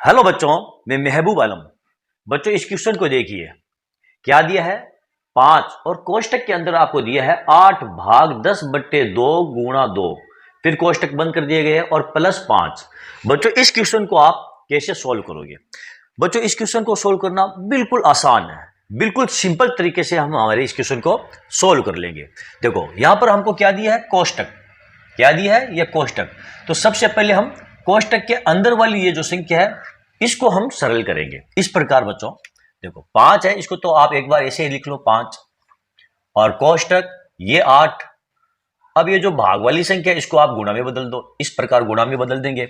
Hello बच्चों, मैं महबूब आलम। बच्चों इस क्वेश्चन को देखिए, क्या दिया है 5 और कोष्टक के अंदर आपको दिया है 8 भाग 10/2 गुणा 2, फिर कोष्टक बंद कर दिए गए और प्लस 5। बच्चों इस क्वेश्चन को आप कैसे सोल्व करोगे? बच्चों इस क्वेश्चन को सोल्व करना बिल्कुल आसान है, बिल्कुल सिंपल तरीके से हम हमारे इस क्वेश्चन को सोल्व कर लेंगे। देखो यहां पर हमको क्या दिया है, कोष्टक। क्या दिया है, यह कोष्टक। तो सबसे पहले हम कोष्टक के अंदर वाली ये जो संख्या है इसको हम सरल करेंगे इस प्रकार। बच्चों देखो 5 है, इसको तो आप एक बार ऐसे ही लिख लो 5, और कोष्टक ये 8। अब ये जो भाग वाली संख्या है इसको आप गुणा में बदल दो, इस प्रकार गुणा में बदल देंगे।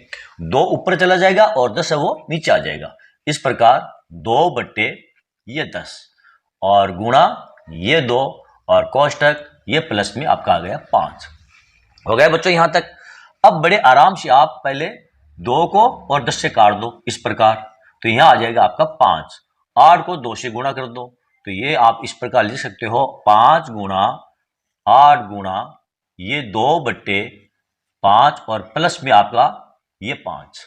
2 ऊपर चला जाएगा और 10 है वो नीचे आ जाएगा। इस प्रकार 2/10 और गुणा ये 2 और कोष्टक ये प्लस में आपका आ गया 5। हो गया बच्चों यहां तक। अब बड़े आराम से आप पहले 2 को और 10 से काट दो इस प्रकार, तो यहां आ जाएगा आपका 5। 8 को 2 से गुणा कर दो, तो ये आप इस प्रकार लिख सकते हो 5 गुणा 8 गुणा ये 2/5 और प्लस में आपका ये 5।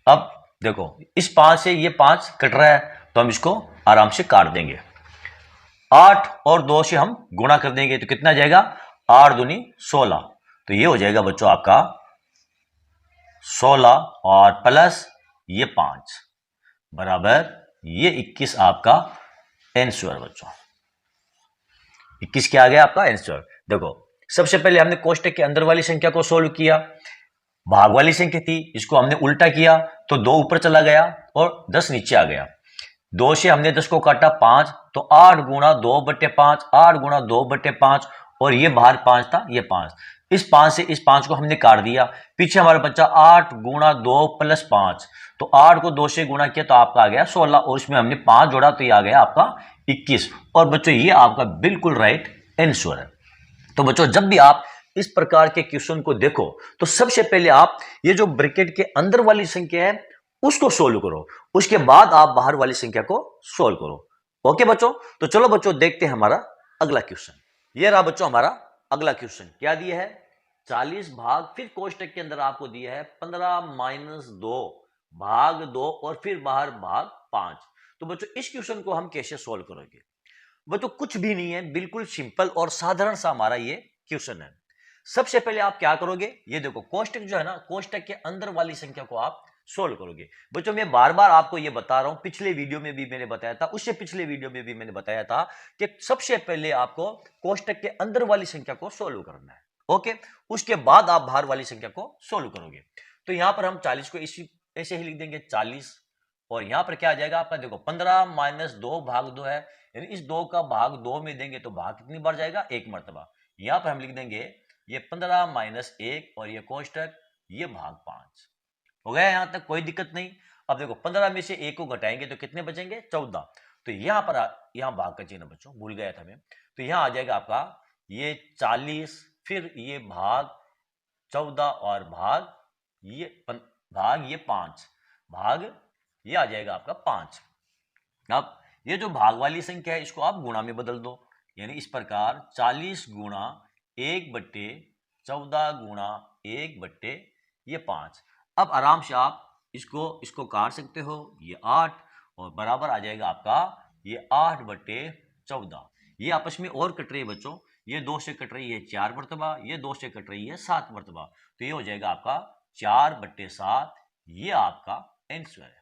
अब देखो इस 5 से ये 5 कट रहा है, तो हम इसको आराम से काट देंगे। 8 और 2 से हम गुणा कर देंगे तो कितना जाएगा, 8 दूनी 16। तो ये हो जाएगा बच्चों आपका 16 और प्लस ये 5 बराबर ये 21 आपका आंसर। बच्चों 21 क्या आ गया आपका आंसर। देखो सबसे पहले हमने कोष्टक के अंदर वाली संख्या को सोल्व किया, भाग वाली संख्या थी इसको हमने उल्टा किया तो 2 ऊपर चला गया और 10 नीचे आ गया। 2 से हमने 10 को काटा 5, तो 8 गुणा 2/5, 8 गुणा 2/5 और ये बाहर 5 था, ये 5। इस 5 से इस 5 को हमने काट दिया। पीछे हमारा बच्चा 8 गुणा 2 प्लस 5, तो 8 को 2 से गुणा किया तो आपका आ गया 16 और इसमें हमने 5 जोड़ा तो ये आ गया आपका 21। और बच्चों ये आपका बिल्कुल राइट आंसर है। तो बच्चों जब भी आप इस प्रकार के क्वेश्चन को देखो तो सबसे पहले आप ये जो ब्रैकेट के अंदर वाली संख्या है उसको सोल्व करो, उसके बाद आप बाहर वाली संख्या को सोल्व करो। ओके बच्चों, तो चलो बच्चों देखते हैं हमारा अगला क्वेश्चन। ये रहा बच्चों हमारा अगला क्वेश्चन। क्या दिया है 40 भाग, फिर कोष्टक के अंदर आपको दिया है 15 - 2 भाग 2 और फिर बाहर भाग 5। तो बच्चों इस क्वेश्चन को हम कैसे सोल्व करेंगे? बच्चों कुछ भी नहीं है, बिल्कुल सिंपल और साधारण सा हमारा ये क्वेश्चन है। सबसे पहले आप क्या करोगे, ये देखो कोष्टक जो है ना, कोष्टक के अंदर वाली संख्या को आप सोल्व करोगे। बच्चों मैं बार बार आपको ये बता रहा हूं, पिछले वीडियो में भी मैंने बताया था, उससे पिछले वीडियो में भी मैंने बताया था कि सबसे पहले आपको कोष्टक के अंदर वाली संख्या को सोल्व करना है। ओके, उसके बाद आप बाहर वाली संख्या को सोल्व करोगे। तो यहां पर हम 40 को ऐसे ही लिख देंगे 40, और यहां पर क्या आ जाएगा आपका, देखो 15 - 2 भाग 2 है, यानी इस 2 का भाग 2 में देंगे तो भाग कितनी बार जाएगा, 1 मर्तबा। यहां पर हम लिख देंगे ये 15 - 1 और ये कोष्टक ये भाग 5। हो गया यहां तक, कोई दिक्कत नहीं। अब देखो 15 में से 1 को घटाएंगे तो कितने बचेंगे, 14। तो यहां पर यहां भाग का चिन्ह बच्चों भूल गया था मैं, तो यहां आ जाएगा आपका ये 40, फिर ये भाग 14 और भाग ये 5, भाग ये आ जाएगा आपका 5। अब ये जो भाग वाली संख्या है इसको आप गुणा में बदल दो, यानी इस प्रकार 40 गुणा 1/14 गुणा 1/5। अब आराम से आप इसको काट सकते हो, ये 8 और बराबर आ जाएगा आपका ये 8/14। ये आपस में और कट रही है बच्चों, ये 2 से कट रही है 4 मरतबा, ये 2 से कट रही है 7 मरतबा, तो ये हो जाएगा आपका 4/7। ये आपका आंसर है।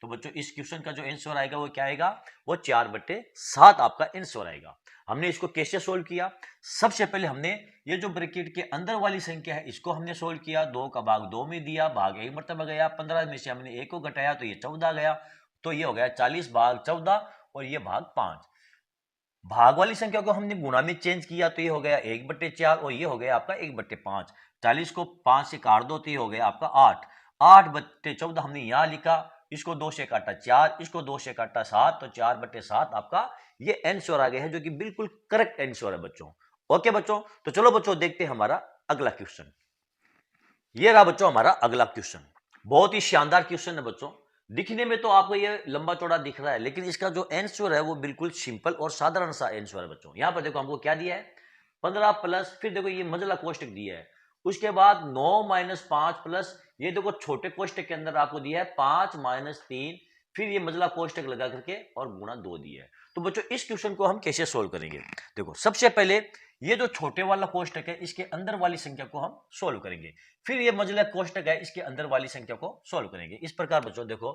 तो बच्चों इस क्वेश्चन का जो आंसर आएगा वो क्या आएगा, वो 4/7 आपका आंसर आएगा। हमने इसको कैसे सोल्व किया, सबसे पहले हमने ये जो ब्रैकेट के अंदर वाली संख्या है इसको हमने सोल्व किया, 2 का भाग 2 में दिया, भाग 1 मरतबा गया, 15 में से हमने 1 को घटाया तो ये 14 गया, तो ये हो गया 40 भाग 14 और ये भाग 5। भाग वाली संख्या को हमने गुणा में चेंज किया तो ये हो गया 1/4 और ये हो गया आपका 1/5। 40 को 5 से काट दो तो ये हो गया आपका 8। 8/14 हमने यहां लिखा, इसको 2 से काटा 4, इसको 2 से काटा 7, तो 4/7 आपका ये आंसर आ गया है, जो कि बिल्कुल करेक्ट आंसर है बच्चों। ओके बच्चों, तो चलो बच्चों देखते हैं हमारा अगला क्वेश्चन। ये रहा बच्चों हमारा अगला क्वेश्चन। बहुत ही शानदार क्वेश्चन है बच्चों। दिखने में तो आपको ये लंबा चौड़ा दिख रहा है, लेकिन इसका जो आंसर है वो बिल्कुल सिंपल और साधारण सा आंसर है बच्चों। यहां पर देखो हमको क्या दिया है, 15 प्लस, फिर देखो ये मंझला कोष्टक दिया है, उसके बाद 9 - 5 प्लस ये देखो छोटे कोष्टक के अंदर आपको दिया है 5 माइनस 3, फिर ये मझला कोष्टक लगा करके और गुणा 2 दिया है। तो बच्चों इस क्वेश्चन को हम कैसे सोल्व करेंगे? देखो सबसे पहले ये जो छोटे वाला कोष्टक है इसके अंदर वाली संख्या को हम सोल्व करेंगे, फिर ये मझला कोष्टक है इसके अंदर वाली संख्या को सोल्व करेंगे। इस प्रकार बच्चों देखो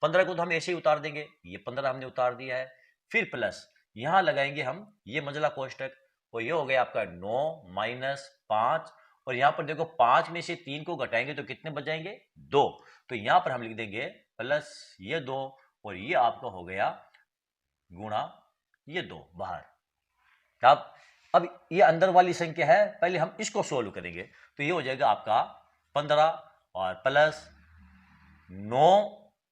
15 को तो हम ऐसे ही उतार देंगे, ये 15 हमने उतार दिया है, फिर प्लस यहां लगाएंगे हम ये मझला कोष्टक, और ये हो गया आपका 9 माइनस 5, और यहां पर देखो 5 में से 3 को घटाएंगे तो कितने बच जाएंगे? 2। तो यहां पर हम लिख देंगे प्लस ये 2, और ये आपका हो गया गुणा ये 2 बाहर। अब ये अंदर वाली संख्या है, पहले हम इसको सोल्व करेंगे। तो ये हो जाएगा आपका 15 और प्लस 9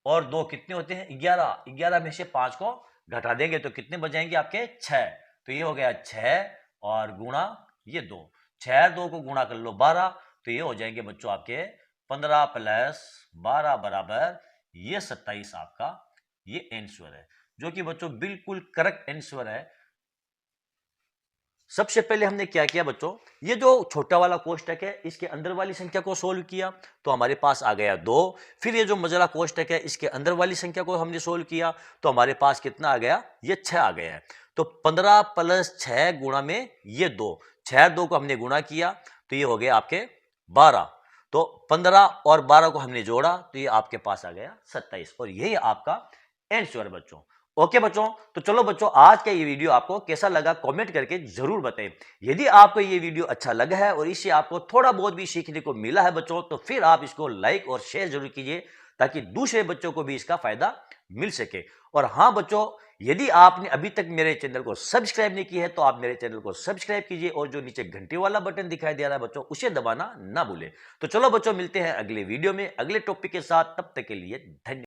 और 2 कितने होते हैं? 11। 11 में से 5 को घटा देंगे तो कितने बच जाएंगे आपके? 6। तो ये हो गया 6 और गुणा ये 2, 6 2 को गुणा कर लो 12, तो ये हो जाएंगे बच्चों आपके 15 प्लस 12 बराबर ये 27 आपका ये आंसर है, जो कि बच्चों बिल्कुल करेक्ट आंसर है। सबसे पहले हमने क्या किया बच्चों, ये जो छोटा वाला कोष्टक है इसके अंदर वाली संख्या को सोल्व किया तो हमारे पास आ गया 2, फिर ये जो मझला कोष्टक है इसके अंदर वाली संख्या को हमने सोल्व किया तो हमारे पास कितना आ गया? ये 6 आ गया है। तो 15 प्लस 6 गुणा में ये 2, 6 2 को हमने गुणा किया तो ये हो गया आपके 12, तो 15 और 12 को हमने जोड़ा तो ये आपके पास आ गया 27, और यही आपका आंसर है बच्चों। ओके बच्चों, तो चलो बच्चों आज का ये वीडियो आपको कैसा लगा कमेंट करके जरूर बताएं। यदि आपको ये वीडियो अच्छा लगा है और इससे आपको थोड़ा बहुत भी सीखने को मिला है बच्चों, तो फिर आप इसको लाइक और शेयर जरूर कीजिए ताकि दूसरे बच्चों को भी इसका फायदा मिल सके। और हाँ बच्चों, यदि आपने अभी तक मेरे चैनल को सब्सक्राइब नहीं किया है तो आप मेरे चैनल को सब्सक्राइब कीजिए और जो नीचे घंटे वाला बटन दिखाई दे रहा है बच्चों उसे दबाना ना भूलें। तो चलो बच्चों मिलते हैं अगले वीडियो में अगले टॉपिक के साथ, तब तक के लिए धन्यवाद।